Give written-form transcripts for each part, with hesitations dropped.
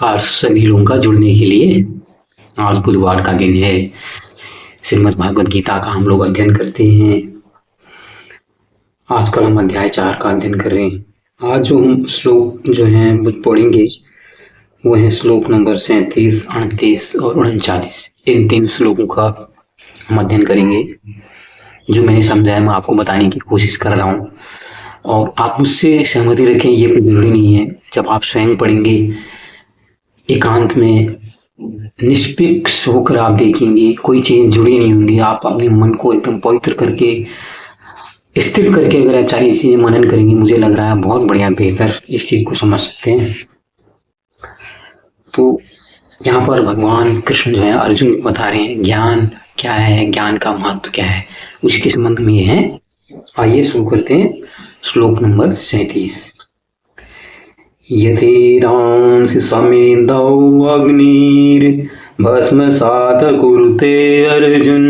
आज सभी लोगों का जुड़ने के लिए। आज बुधवार का दिन है। श्रीमद् भागवत गीता का हम लोग अध्ययन करते हैं। आजकल हम अध्याय 4 का अध्ययन कर रहे हैं। आज जो हम श्लोक जो हैं वो पढ़ेंगे वो है श्लोक नंबर 37, 38 और 39। इन 3 श्लोकों का हम अध्ययन करेंगे। जो मैंने समझा है मैं आपको बताने की कोशिश कर रहा हूँ और आप मुझसे सहमति रखें, ये कोई जरूरी नहीं है। जब आप स्वयं पढ़ेंगे एकांत में निष्पक्ष होकर आप देखेंगे कोई चीज जुड़ी नहीं होंगी। आप अपने मन को एकदम पवित्र करके स्थिर करके अगर आप सारी चीजें मनन करेंगे, मुझे लग रहा है बहुत बढ़िया बेहतर इस चीज को समझ सकते हैं। तो यहाँ पर भगवान कृष्ण जो है अर्जुन को बता रहे हैं ज्ञान क्या है, ज्ञान का महत्व क्या है, उसी के संबंध में ये है। आइए शुरू करते हैं श्लोक नंबर 37। यथेदांसि समेदौ अग्निर्भस्मसात् कुरुते अर्जुन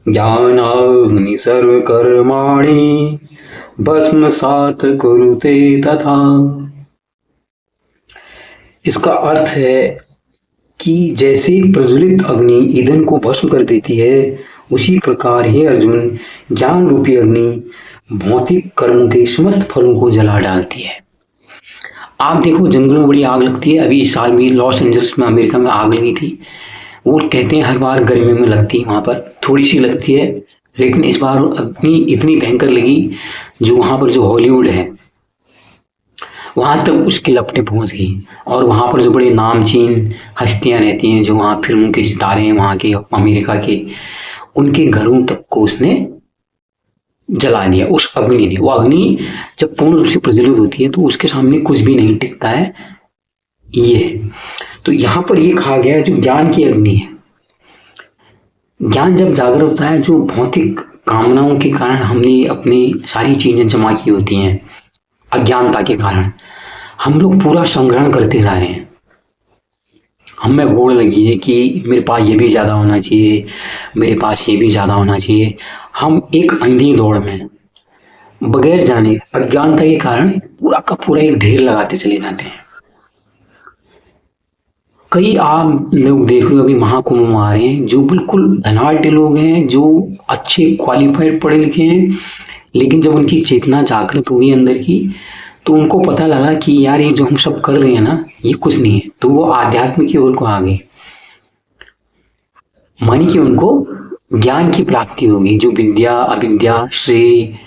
ज्ञानाग्नि सर्वकर्माणि भस्मसात् कुरुते तथा। इसका अर्थ है कि जैसे प्रज्वलित अग्नि ईंधन को भस्म कर देती है, उसी प्रकार हे अर्जुन ज्ञान रूपी अग्नि भौतिक कर्मों के समस्त फलों को जला डालती है। आप देखो जंगलों में बड़ी आग लगती है। अभी इस साल भी लॉस एंजल्स में अमेरिका में आग लगी थी। वो कहते हैं हर बार गर्मी में लगती है, वहां पर थोड़ी सी लगती है, लेकिन इस बार अग्नि इतनी भयंकर लगी जो वहां पर जो हॉलीवुड है वहां तक उसकी लपटें पहुंच गई। और वहां पर जो बड़े नामचीन हस्तियां रहती हैं, जो वहां फिल्मों के सितारे हैं वहां के अमेरिका के, उनके घरों तक को उसने जला दिया उस अग्नि ने। वो अग्नि जब पूर्ण रूप से प्रज्वलित होती है तो उसके सामने कुछ भी नहीं टिकता है। ये तो यहाँ पर ये कहा गया है जो ज्ञान की अग्नि है। ज्ञान जब जागृत होता है, जो भौतिक कामनाओं के कारण हमने अपनी सारी चीजें जमा की होती हैं, अज्ञानता के कारण हम लोग पूरा संग्रहण करते जा रहे हैं। हमें होड़ लगी है कि मेरे पास ये भी ज्यादा होना चाहिए, मेरे पास ये भी ज्यादा होना चाहिए। हम एक अंधी दौड़ में बगैर जाने अज्ञानता के कारण पूरा का पूरा एक ढेर लगाते चले जाते हैं। कई आप लोग देख रहे हो अभी महाकुंभ में आ रहे हैं, जो बिल्कुल धनाढ़ लोग हैं, जो अच्छे क्वालिफाइड पढ़े लिखे हैं, लेकिन जब उनकी चेतना जागृत हुई अंदर की तो उनको पता लगा कि यार ये जो हम सब कर रहे हैं ना, ये कुछ नहीं है। तो वो आध्यात्म की ओर को आ गए, मानी कि उनको ज्ञान की प्राप्ति होगी। जो विद्या अविद्या श्रेय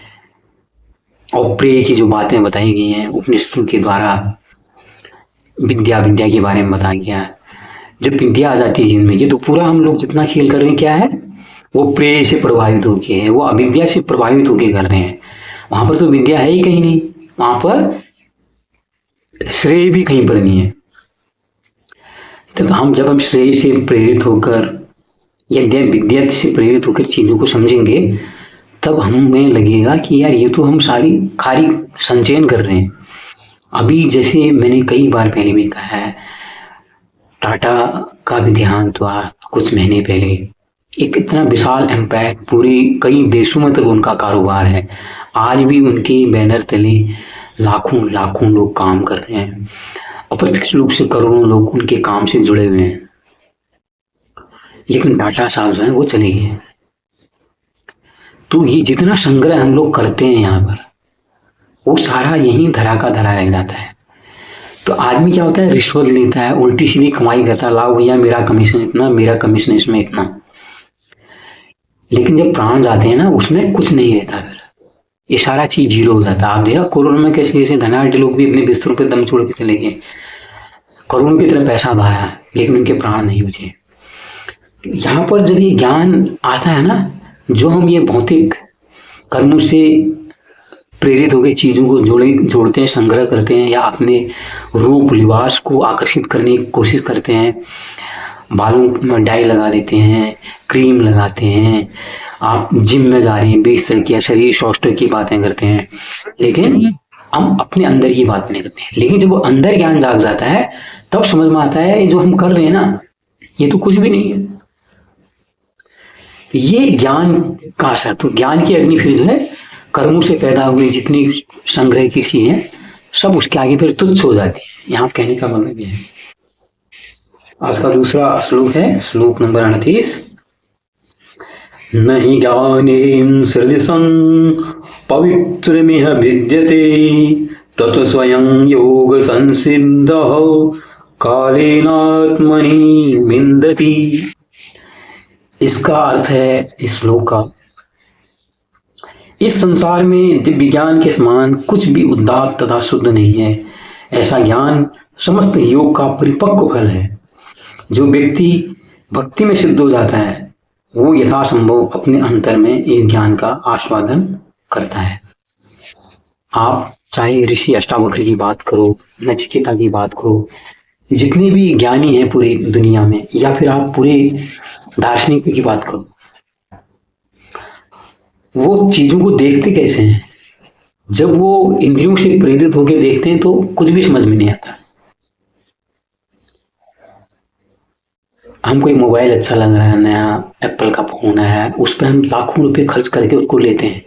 और प्रेय की जो बातें बताई गई हैं उपनिषदों के द्वारा, विद्या विद्या के बारे में बताया गया है। जब विद्या आ जाती है जिनमें, ये तो पूरा हम लोग जितना खेल कर रहे हैं क्या है, वो प्रेय से प्रभावित होके है, वो अविद्या से प्रभावित होके कर रहे हैं। वहां पर तो विद्या है ही कहीं नहीं, वहां पर श्रेय भी कहीं पर नहीं है। तब जब हम श्रेय से प्रेरित होकर या विद्या से प्रेरित होकर चीजों को समझेंगे, तब हमें लगेगा कि यार ये तो हम सारी खारी संचयन कर रहे हैं। अभी जैसे मैंने कई बार पहले भी कहा है, टाटा का भी देहांत हुआ कुछ महीने पहले। एक इतना विशाल एम्पायर, पूरी कई देशों में तक उनका कारोबार है। आज भी उनके बैनर तले लाखों लाखों लोग काम कर रहे हैं। अप्रत्यक्ष रूप से करोड़ों लोग उनके काम से जुड़े हुए हैं। लेकिन टाटा साहब जो है वो चले गए। तो ये जितना संग्रह हम लोग करते हैं यहाँ पर, वो सारा यहीं धरा का धरा रह जाता है। तो आदमी क्या होता है, रिश्वत लेता है, उल्टी सीधी कमाई करता है, लाओ भैया मेरा कमीशन इतना, मेरा कमीशन इसमें इतना। लेकिन जब प्राण जाते हैं ना, उसमें कुछ नहीं रहता, फिर ये सारा चीज जीरो हो जाता है। आप देखा कोरोना में कैसे कैसे धनाढ़ लोग भी अपने बिस्तरों पर दम छोड़ के चले गए, करोड़ों की तरह पैसा बहाया, लेकिन उनके प्राण नहीं बचे। यहाँ पर जब ये ज्ञान आता है ना, जो हम ये भौतिक कर्मों से प्रेरित होकर चीजों को जोड़ते हैं, संग्रह करते हैं, या अपने रूप लिबास को आकर्षित करने की कोशिश करते हैं, बालों में डाई लगा देते हैं, क्रीम लगाते हैं, आप जिम में जा रहे हैं, 20 तरह की शरीर शौष्ठ की बातें करते हैं, लेकिन हम अपने अंदर की बात नहीं करते हैं। लेकिन जब वो अंदर ज्ञान जाग जाता है, तब समझ में आता है जो हम कर रहे हैं ना, ये तो कुछ भी नहीं है। ये ज्ञान का असर। तो ज्ञान की अग्नि फिर जो है कर्मों से पैदा हुई जितनी संग्रह की सी है, सब उसके आगे फिर तुच्छ हो जाती है। यहाँ कहने का मतलब ये है। आज का दूसरा श्लोक है श्लोक नंबर 38। नहि ज्ञानेन सृजसं पवित्रमिह विद्यते तत् स्वयं योग संसिद्धः कालेनात्मनि विन्दति। इसका अर्थ है इस श्लोक का, इस संसार में दिव्य ज्ञान के समान कुछ भी उदात्त तथा शुद्ध नहीं है। ऐसा ज्ञान समस्त योग का परिपक्व फल है। जो व्यक्ति भक्ति में सिद्ध हो जाता है वो यथासंभव अपने अंतर में इस ज्ञान का आस्वादन करता है। आप चाहे ऋषि अष्टावक्र की बात करो, नचिकेता की बात करो, जितने भी ज्ञानी हैं पूरी दुनिया में, या फिर आप पूरे दार्शनिक की बात करो, वो चीजों को देखते कैसे हैं? जब वो इंद्रियों से प्रेरित होकर देखते हैं तो कुछ भी समझ में नहीं आता। हम कोई मोबाइल अच्छा लग रहा है, नया एप्पल का फोन है, उस पर हम लाखों रुपए खर्च करके उसको लेते हैं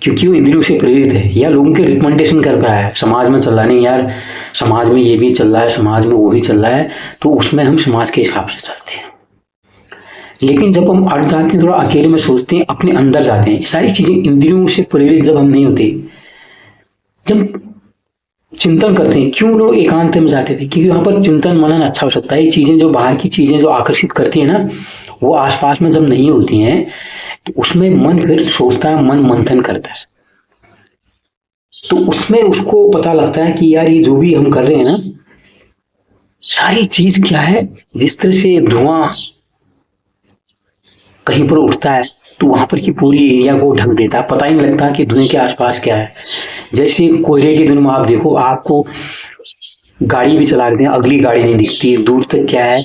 क्योंकि वो इंद्रियों से प्रेरित है या लोगों के रिकमेंडेशन कर रहा है। समाज में चल रहा नहीं यार, समाज में ये भी चल रहा है, समाज में वो भी चल रहा है, तो उसमें हम समाज के हिसाब से चलते हैं। लेकिन जब हम अट जाते हैं, थोड़ा अकेले में सोचते हैं, अपने अंदर जाते हैं, सारी चीजें इंद्रियों से प्रेरित जब हम नहीं होते, जब चिंतन करते हैं, क्यों लोग एकांत में जाते थे? क्योंकि वहां पर चिंतन मनन अच्छा हो सकता है। ये चीजें जो बाहर की चीजें जो आकर्षित करती है ना, वो आसपास में जब नहीं होती हैं तो उसमें मन फिर सोचता है, मन मंथन करता है, तो उसमें उसको पता लगता है कि यार ये जो भी हम कर रहे हैं ना, सारी चीज क्या है। जिस तरह से धुआं कहीं पर उठता है तो वहां पर की पूरी एरिया को ढक देता है, पता ही नहीं लगता कि धुएं के आसपास क्या है। जैसे कोयले के दिन में आप देखो, आपको गाड़ी भी चला देते हैं, अगली गाड़ी नहीं दिखती, दूर तक क्या है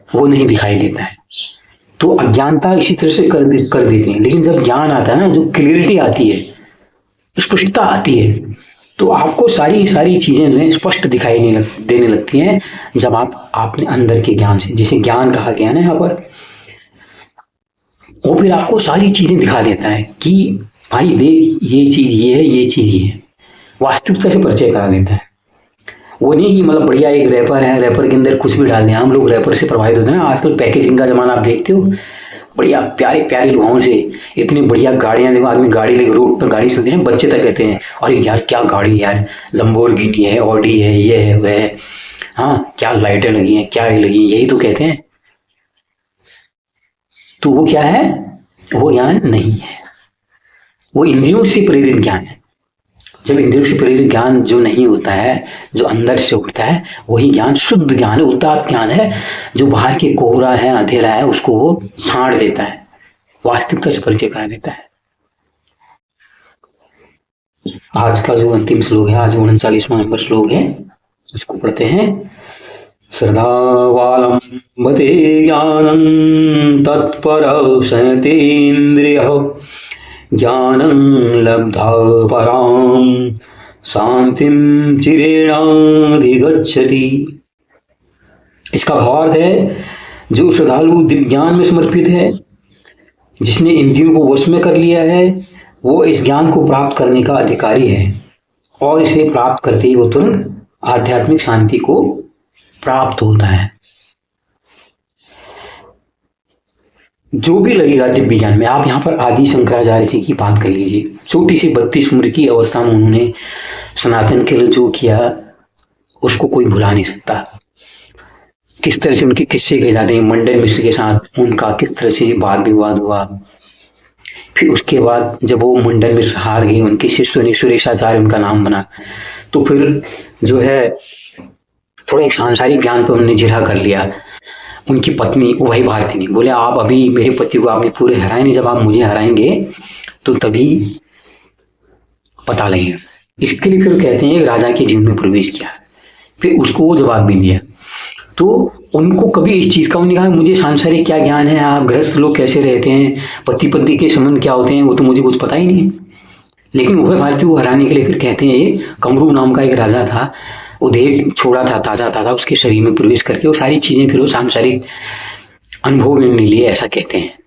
वो नहीं दिखाई देता है। तो अज्ञानता इसी तरह से कर देते हैं। लेकिन जब ज्ञान आता है ना, जो क्लियरिटी आती है, स्पष्टता आती है, तो आपको सारी सारी चीजें जो है स्पष्ट दिखाई देने लगती हैं जब आप अपने अंदर के ज्ञान से, जिसे ज्ञान कहा गया ना यहाँ पर, वो फिर आपको सारी चीजें दिखा देता है कि भाई देख, ये चीज ये है, ये चीज ये है, वास्तविकता से परिचय करा देता है। वो नहीं कि मतलब बढ़िया एक रैपर है, रैपर के अंदर कुछ भी डाल दिया। हम लोग रैपर से प्रभावित होते हैं ना, आजकल पैकेजिंग का जमाना आप देखते हो, बढ़िया प्यारे प्यारे लोगों से इतनी बढ़िया गाड़ियां, देखो आदमी गाड़ी लेके रोड पर गाड़ी चलती है, बच्चे तक कहते हैं अरे यार क्या गाड़ी यार, लंबोर्गिनी है, ऑडी है, ये है वह है, हाँ क्या लाइटें लगी हैं, क्या लगी, यही तो कहते हैं। तो वो क्या है? वो ज्ञान नहीं है, वो इंद्रियों से प्रेरित ज्ञान है। जब इंद्रियों से प्रेरित ज्ञान जो नहीं होता है, जो अंदर से उठता है, वही ज्ञान शुद्ध ज्ञान है, उदात्त ज्ञान है, जो बाहर के कोहरा है, अंधेरा है, उसको वो छाड़ देता है, वास्तविकता से परिचय करा देता है। आज का जो अंतिम श्लोक है, आज 39वां नंबर श्लोक है, इसको पढ़ते हैं। श्रद्धावालम्बते ज्ञानं तत्पर संयतेन्द्रियः ज्ञानं लब्धा परां शांतिं चिरेणाधिगच्छति। इसका भावार्थ है, जो श्रद्धालु दिव्य ज्ञान में समर्पित है, जिसने इंद्रियों को वश में कर लिया है, वो इस ज्ञान को प्राप्त करने का अधिकारी है और इसे प्राप्त करते ही वो तुरंत आध्यात्मिक शांति को प्राप्त होता है। जो भी लगेगा दिव्य ज्ञान में, आप यहाँ पर आदि शंकराचार्य जी की बात कर लीजिए। छोटी सी 32 उम्र की अवस्था में उन्होंने सनातन के लिए जो किया उसको कोई भुला नहीं सकता। किस तरह से उनके किस्से कहे जाते हैं, मंडन मिश्र के साथ उनका किस तरह से वाद विवाद हुआ। फिर उसके बाद जब वो मंडन मिश्र हार गए, उनके शिष्य ने सुरेशाचार्य उनका नाम बना, तो फिर जो है थोड़ा एक सांसारिक ज्ञान पर उन्होंने जिरह कर लिया। उनकी पत्नी वो भाई भारती ने बोले, आप अभी मेरे पति को आपने पूरे हराए नहीं, जब आप मुझे हराएंगे तो तभी पता लगेगा। इसके लिए फिर कहते हैं राजा के जीवन में प्रवेश किया, फिर उसको वो जवाब भी दिया। तो उनको कभी इस चीज का उन्होंने कहा मुझे सांसारिक क्या ज्ञान है, आप गृहस्थ लोग कैसे रहते हैं, पति पत्नी के संबंध क्या होते हैं, वो तो मुझे कुछ पता ही नहीं है। लेकिन वह भारती को हराने के लिए फिर कहते हैं, ये कमरू नाम का एक राजा था, वो देह छोड़ा था, ताजा उसके शरीर में प्रवेश करके वो सारी चीजें फिर वो सांसारिक अनुभव में ले लिए, ऐसा कहते हैं।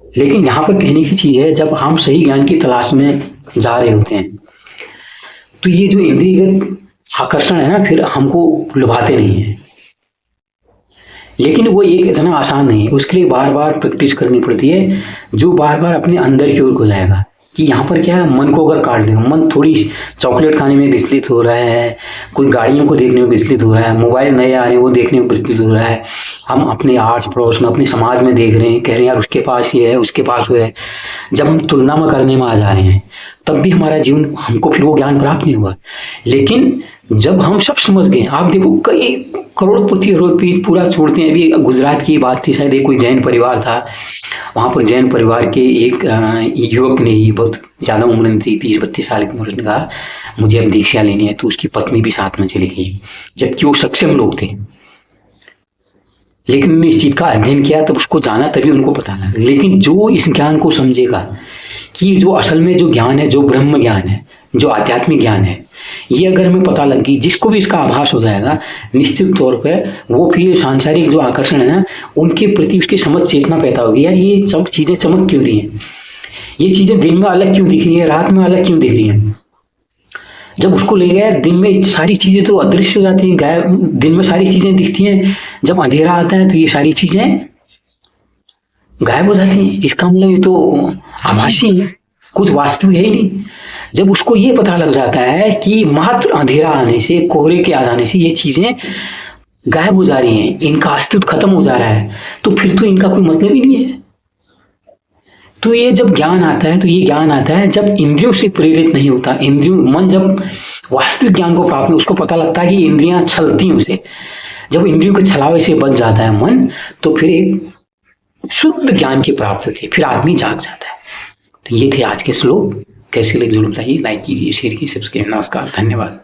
लेकिन यहाँ पर कहने की चीज है, जब हम सही ज्ञान की तलाश में जा रहे होते हैं तो ये जो इंद्रियगत आकर्षण है ना, फिर हमको लुभाते नहीं है। लेकिन वो एक इतना आसान नहीं है, उसके लिए बार बार प्रैक्टिस करनी पड़ती है, जो बार बार अपने अंदर की ओर को जाएगा। कि यहाँ पर क्या है, मन को अगर काट देगा, मन थोड़ी चॉकलेट खाने में विचलित हो रहा है, कोई गाड़ियों को देखने में विचलित हो रहा है, मोबाइल नए आ रहे हैं वो देखने में विचलित हो रहा है, हम अपने आस पड़ोस में अपने समाज में देख रहे हैं, कह रहे हैं यार उसके पास ये है उसके पास वो है, जब हम तुलना में करने में आ जा रहे हैं तब भी हमारा जीवन, हमको फिर वो ज्ञान प्राप्त नहीं हुआ। लेकिन जब हम सब समझ गए, आप देखो कई करोड़पति अरबपति पूरा छोड़ते हैं। अभी गुजरात की बात थी, शायद एक कोई जैन परिवार था, वहां पर जैन परिवार के एक युवक ने ही, बहुत ज्यादा उम्र में थी, 30-32 साल की उम्र, उसने कहा मुझे अब दीक्षा लेनी है, तो उसकी पत्नी भी साथ में चली गई, जबकि वो सक्षम लोग थे। लेकिन उन्होंने इस चीज का अध्ययन किया, तब उसको जाना, तभी उनको पता लगा। लेकिन जो इस ज्ञान को समझेगा कि जो असल में जो ज्ञान है, जो ब्रह्म ज्ञान है, जो आध्यात्मिक ज्ञान है, ये अगर हमें पता लग गई, जिसको भी इसका आभास हो जाएगा, निश्चित तौर पे वो फिर सांसारिक जो आकर्षण है ना, उनके प्रति उसकी समझ चेतना पैदा होगी। यार ये सब चीजें चमक क्यों रही हैं, ये चीजें दिन में अलग क्यों दिख रही है, रात में अलग क्यों दिख रही है। जब उसको ले गया, दिन में सारी चीजें तो अदृश्य हो जाती हैं, गायब, दिन में सारी चीजें दिखती हैं, जब अंधेरा आता है तो ये सारी चीजें गायब हो जाती हैं। इसका मतलब ये तो आभासी है, कुछ वास्तविक है ही नहीं। जब उसको ये पता लग जाता है कि मात्र अंधेरा आने से, कोहरे के आ जाने से ये चीजें गायब हो जा रही हैं, इनका अस्तित्व खत्म हो जा रहा है, तो फिर तो इनका कोई मतलब ही नहीं है। तो ये जब ज्ञान आता है, तो ये ज्ञान आता है जब इंद्रियों से प्रेरित नहीं होता, इंद्रियों, मन जब वास्तविक ज्ञान को प्राप्त, उसको पता लगता है कि इंद्रियां छलती हैं उसे, जब इंद्रियों के छलावे से बच जाता है मन, तो फिर एक शुद्ध ज्ञान की प्राप्ति होती है, फिर आदमी जाग जाता है। तो ये थे आज के श्लोक। कैसे लगे जरूर बताइए, लाइक कीजिए, शेयर कीजिए, सब्सक्राइब। नमस्कार, धन्यवाद।